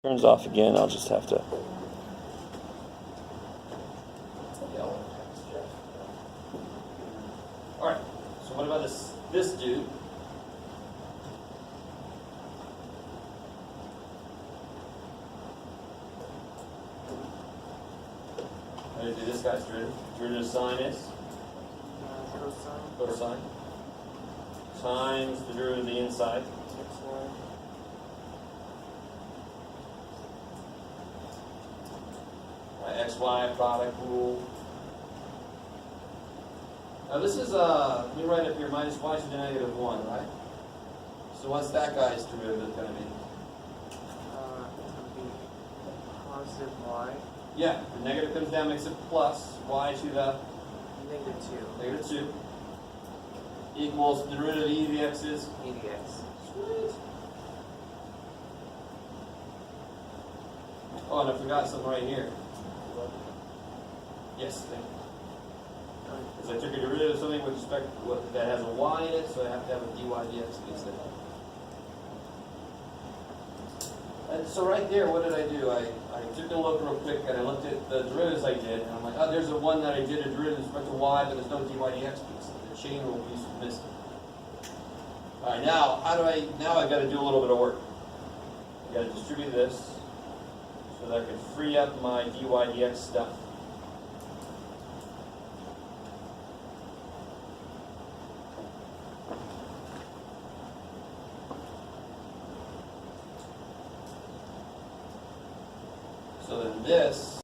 turns off again, I'll just have to. Alright, so what about this dude? How do you do this guy's derivative? Derivative sign is? Cosine. Times the derivative of the inside. XY product rule. Now this is, let me write up here, minus y to the negative 1, right? So what's that guy's derivative going to be? It would be positive y. Yeah, the negative comes down, makes it plus y to the Negative 2. -2 equals the derivative of e to the x is E to the x. sweet. Oh, and I forgot something right here. Yes, thank you. Because I took a derivative of something with respect to what that has a y in it, so I have to have a dy dx against it. And so right there, what did I do? I took a look real quick and I looked at the derivatives I did, and I'm like, oh, there's the one that I did a derivative with respect to y, but there's no dy dx piece. The chain rule piece was missing. All right, now I've got to do a little bit of work. I've got to distribute this so that I can free up my dy dx stuff. So then this